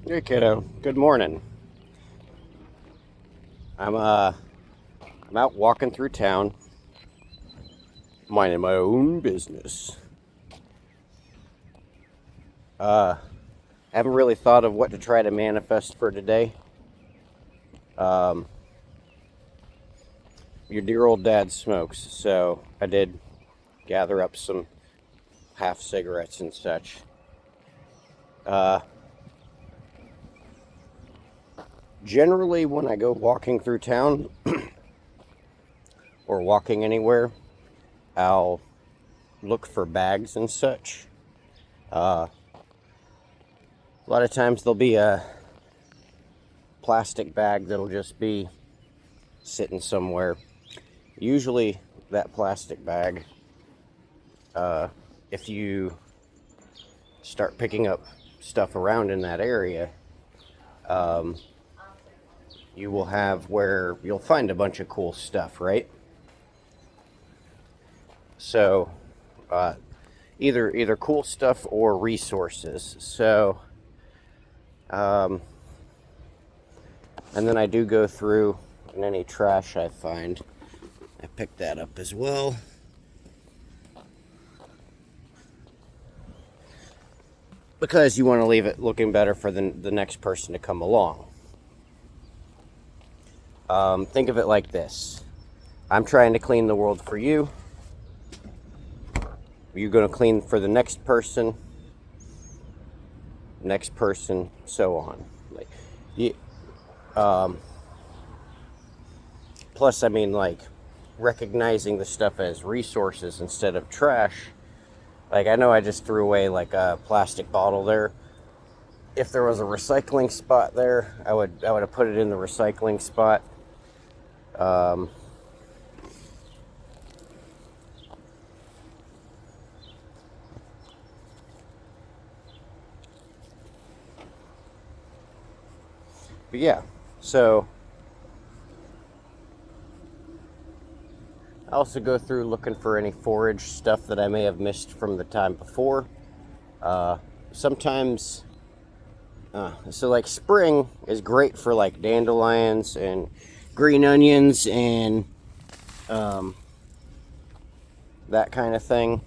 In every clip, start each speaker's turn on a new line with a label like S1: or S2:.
S1: Hey kiddo, good morning. I'm out walking through town, minding my own business. Uh haven't really thought of what to try to manifest for today. Um your dear old dad smokes, so I did gather up some half cigarettes and such. Uh Generally when I go walking through town or walking anywhere, I'll look for bags and such. A lot of times there'll be a plastic bag that'll just be sitting somewhere. Usually, that plastic bag, uh, if you start picking up stuff around in that area, um, you will have where you'll find a bunch of cool stuff, right? So, uh, either cool stuff or resources. So, um, and then I do go through in any trash I find. I pick that up as well. Because you want to leave it looking better for the next person to come along. Think of it like this. I'm trying to clean the world for you. You're going to clean for the next person, so on. Like, you, um, plus, I mean, like, recognizing the stuff as resources instead of trash. Like, I know I just threw away like a plastic bottle there. If there was a recycling spot there, I would have put it in the recycling spot. Um, but yeah, so I also go through looking for any forage stuff that I may have missed from the time before. Sometimes, so like spring is great for like dandelions and green onions and um, that kind of thing.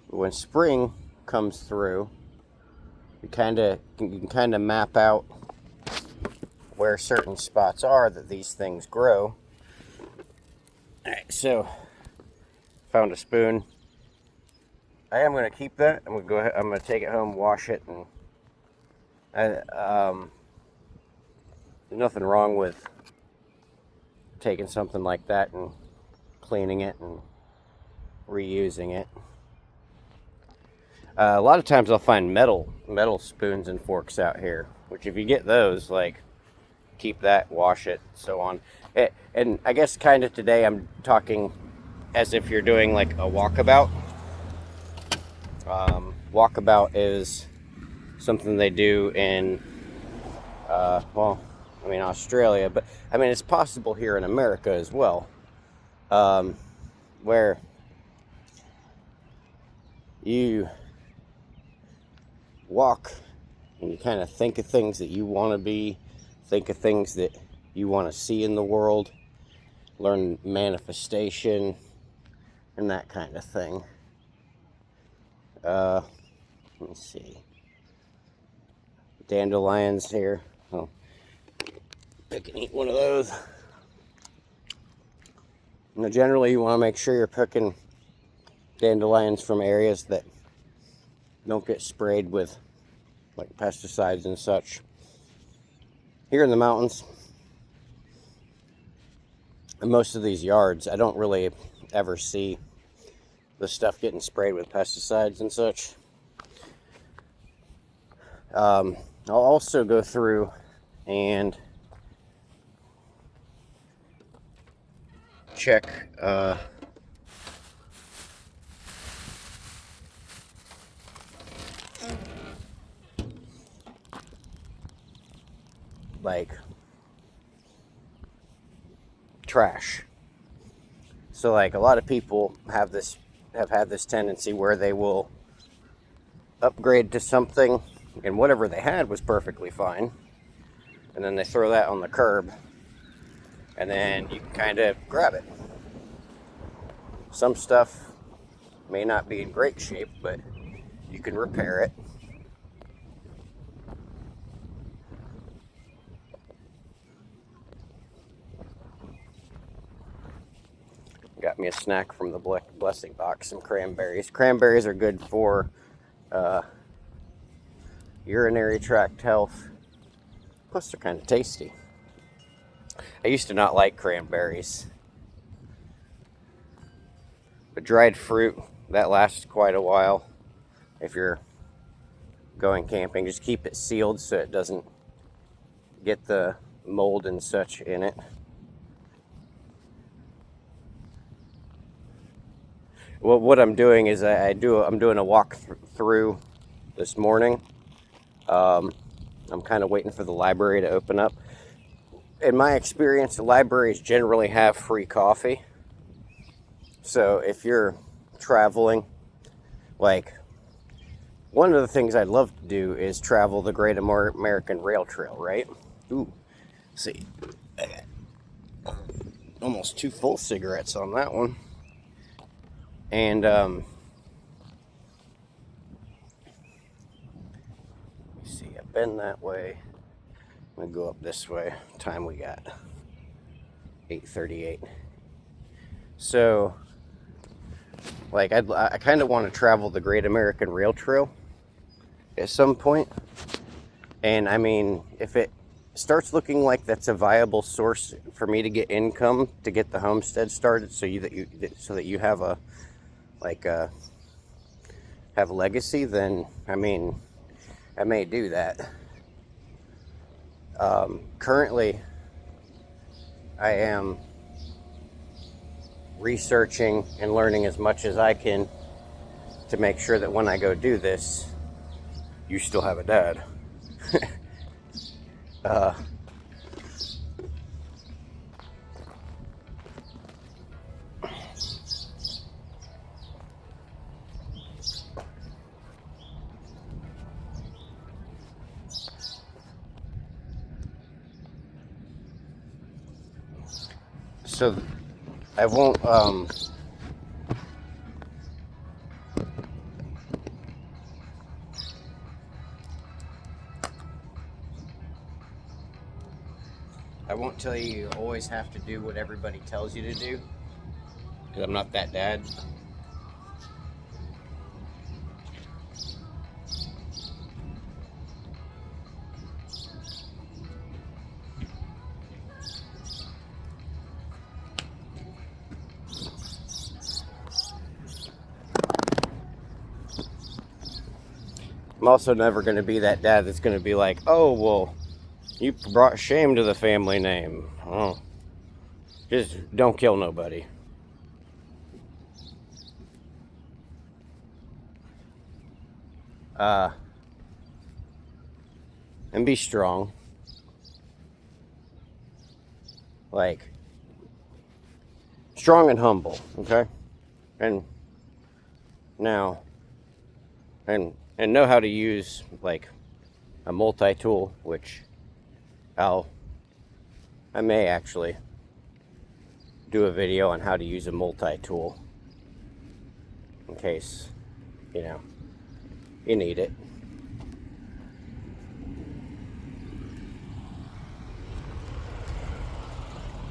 S1: When spring comes through, you can kind of map out where certain spots are that these things grow. All right, so found a spoon. I am going to keep that. I'm going to go ahead. I'm going to take it home, wash it, and there's nothing wrong with taking something like that and cleaning it and reusing it. A lot of times I'll find metal spoons and forks out here, which if you get those, like, keep that, wash it, so on. And I guess kind of today I'm talking as if you're doing like a walkabout. Walkabout is something they do in, Australia, but I mean, it's possible here in America as well, where you walk and you kind of think of things that you want to be, think of things that you want to see in the world, learn manifestation, and that kind of thing. Let me see. Dandelions here. Oh, pick and eat one of those. Now, generally, you want to make sure you're picking dandelions from areas that don't get sprayed with like pesticides and such. Here in the mountains, in most of these yards, I don't really ever see the stuff getting sprayed with pesticides and such. I'll also go through and check like trash. So like a lot of people have had this tendency where they will upgrade to something, and whatever they had was perfectly fine. And then they throw that on the curb, and then you can kind of grab it. Some stuff may not be in great shape, but you can repair it. Got me a snack from the Blessing box, some cranberries. Cranberries are good for urinary tract health. Plus, they're kind of tasty. I used to not like cranberries. But dried fruit, that lasts quite a while. If you're going camping, just keep it sealed so it doesn't get the mold and such in it. Well, what I'm doing is I'm doing a walk through this morning. I'm kind of waiting for the library to open up. In my experience, the libraries generally have free coffee. So if you're traveling, like, one of the things I'd love to do is travel the Great American Rail Trail, right? Ooh, let's see, I got almost 2 full cigarettes on that one. And let's see, I've been that way. I'm gonna go up this way. Time we got 8:38. So, like, I kind of want to travel the Great American Rail Trail at some point. And I mean, if it starts looking like that's a viable source for me to get income to get the homestead started, so that you have a have a legacy, then I mean, I may do that. Currently, I am researching and learning as much as I can to make sure that when I go do this, you still have a dad. So I won't tell you you always have to do what everybody tells you to do, because I'm not that dad. I'm also never going to be that dad that's going to be like, oh, well, you brought shame to the family name. Oh, just don't kill nobody. And be strong. Like, strong and humble, okay? And now, and know how to use, like, a multi-tool, which I may actually do a video on how to use a multi-tool in case, you know, you need it.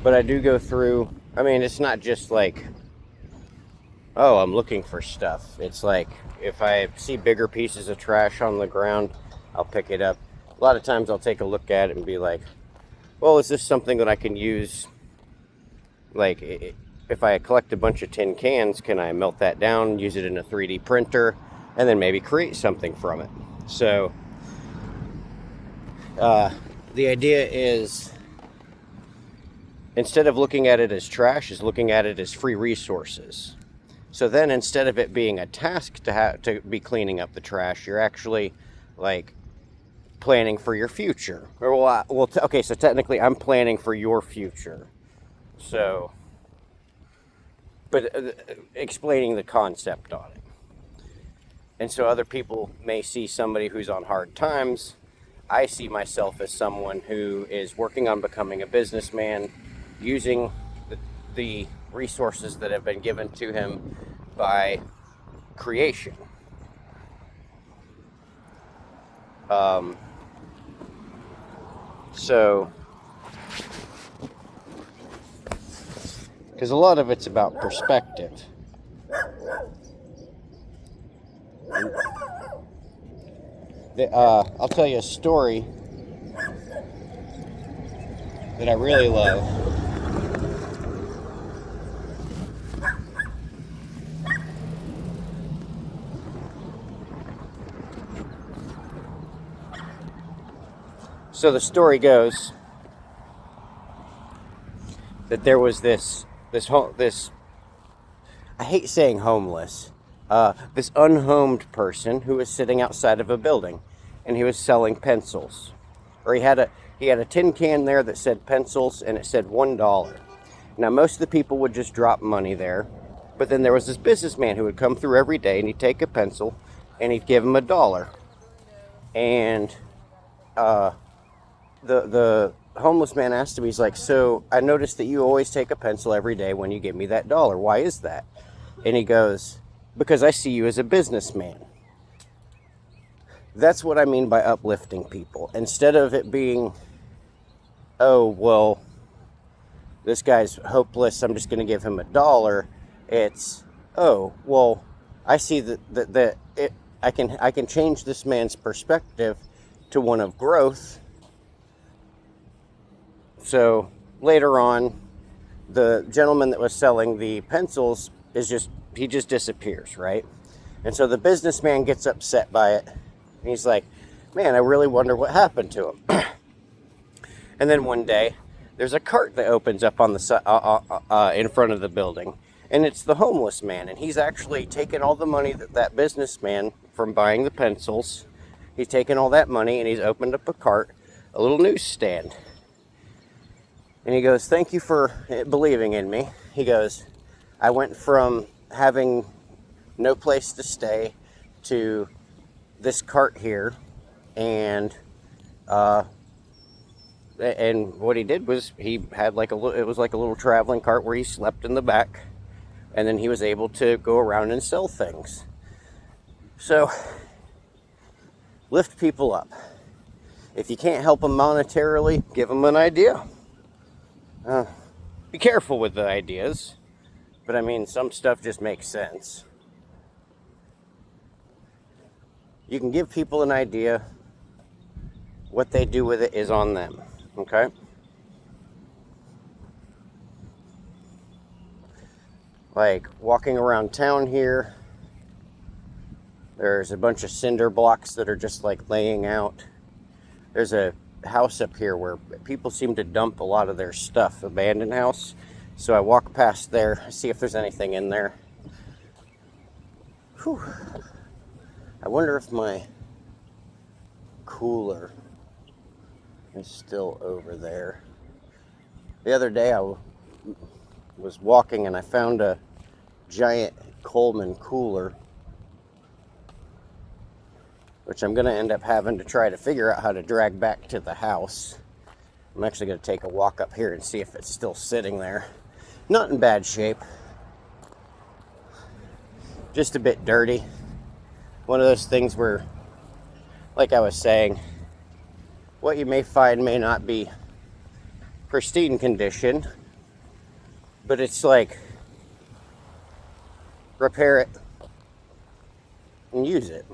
S1: But I do go through, I mean, it's not just like, oh, I'm looking for stuff. It's like, if I see bigger pieces of trash on the ground, I'll pick it up. A lot of times I'll take a look at it and be like, well, is this something that I can use? Like, if I collect a bunch of tin cans, can I melt that down, use it in a 3D printer, and then maybe create something from it? So, the idea is, instead of looking at it as trash, is looking at it as free resources. So then, instead of it being a task to be cleaning up the trash, you're actually, like, planning for your future. Or, okay, so technically I'm planning for your future. So, but explaining the concept on it. And so other people may see somebody who's on hard times. I see myself as someone who is working on becoming a businessman, using the resources that have been given to him by creation. So, because a lot of it's about perspective. I'll tell you a story that I really love. So the story goes that there was this I hate saying homeless, this unhomed person who was sitting outside of a building, and he was selling pencils, or he had a tin can there that said pencils, and it said $1. Now most of the people would just drop money there, but then there was this businessman who would come through every day, and he'd take a pencil, and he'd give him $1, and the homeless man asked him, he's like, so I noticed that you always take a pencil every day when you give me that $1. Why is that? And he goes, because I see you as a businessman. That's what I mean by uplifting people. Instead of it being, oh, well, this guy's hopeless, I'm just going to give him $1. It's, oh, well, I see that I can change this man's perspective to one of growth. So later on, the gentleman that was selling the pencils he just disappears, right? And so the businessman gets upset by it. And he's like, man, I really wonder what happened to him. And then one day, there's a cart that opens up on the in front of the building. And it's the homeless man. And he's actually taken all the money that businessman from buying the pencils. He's taken all that money and he's opened up a little newsstand. And he goes, thank you for believing in me. He goes, I went from having no place to stay to this cart here, and what he did was he had it was like a little traveling cart where he slept in the back, and then he was able to go around and sell things. So lift people up. If you can't help them monetarily, give them an idea. Be careful with the ideas, but I mean, some stuff just makes sense. You can give people an idea. What they do with it is on them, okay? Like walking around town here, there's a bunch of cinder blocks that are just like laying out. There's a house up here where people seem to dump a lot of their stuff, abandoned house. So I walk past there, see if there's anything in there. Whew. I wonder if my cooler is still over there. The other day I was walking and I found a giant Coleman cooler, which I'm going to end up having to try to figure out how to drag back to the house. I'm actually going to take a walk up here and see if it's still sitting there. Not in bad shape. Just a bit dirty. One of those things where, like I was saying, what you may find may not be pristine condition, but it's like repair it and use it.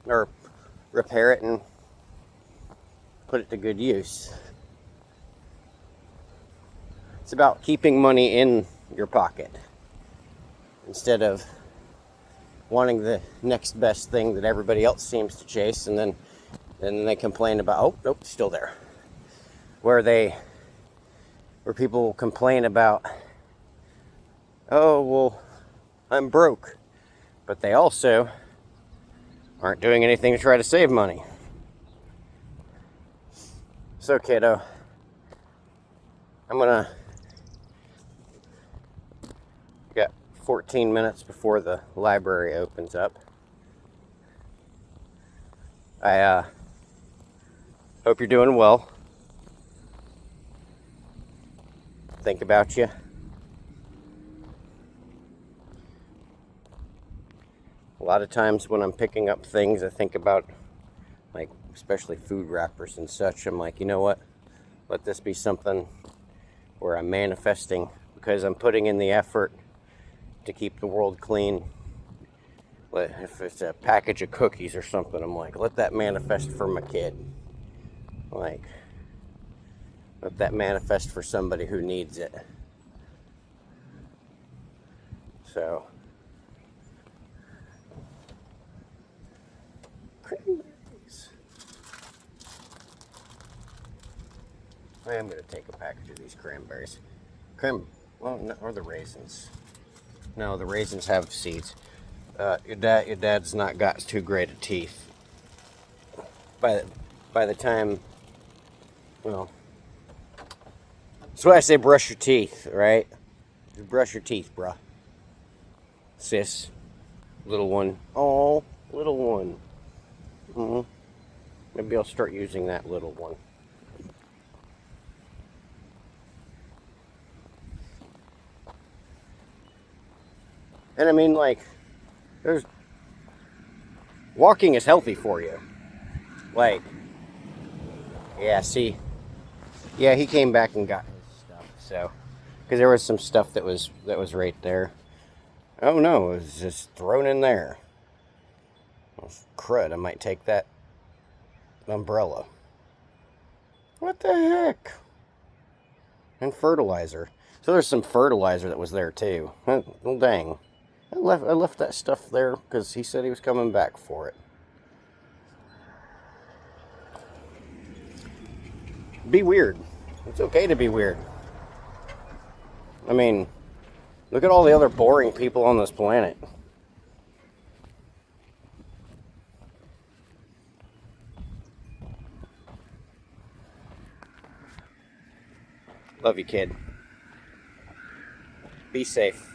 S1: Or repair it and put it to good use. It's about keeping money in your pocket instead of wanting the next best thing that everybody else seems to chase, and then they complain about, oh, nope, still there. Where people complain about, oh, well, I'm broke, but they also aren't doing anything to try to save money. So, kiddo, I'm gonna got 14 minutes before the library opens up. I hope you're doing well. Think about you. A lot of times when I'm picking up things, I think about, like, especially food wrappers and such. I'm like, you know what? Let this be something where I'm manifesting, because I'm putting in the effort to keep the world clean. If it's a package of cookies or something, I'm like, let that manifest for my kid. Like, let that manifest for somebody who needs it. So, cranberries. I am going to take a package of these cranberries. Well, no, or the raisins. No, the raisins have seeds. Your dad's not got too great of teeth. By the time, well, that's why I say brush your teeth, right? Just brush your teeth, bruh. Sis, little one. Oh, little one. Maybe I'll start using that little one. And I mean, like, there's walking is healthy for you. Like, yeah, see, yeah, he came back and got his stuff. So, because there was some stuff that was right there. Oh no, it was just thrown in there. Well, crud! I might take that umbrella. What the heck? And fertilizer. So there's some fertilizer that was there too. Well, dang. I left that stuff there because he said he was coming back for it. Be weird. It's okay to be weird. I mean, look at all the other boring people on this planet. Love you, kid. Be safe.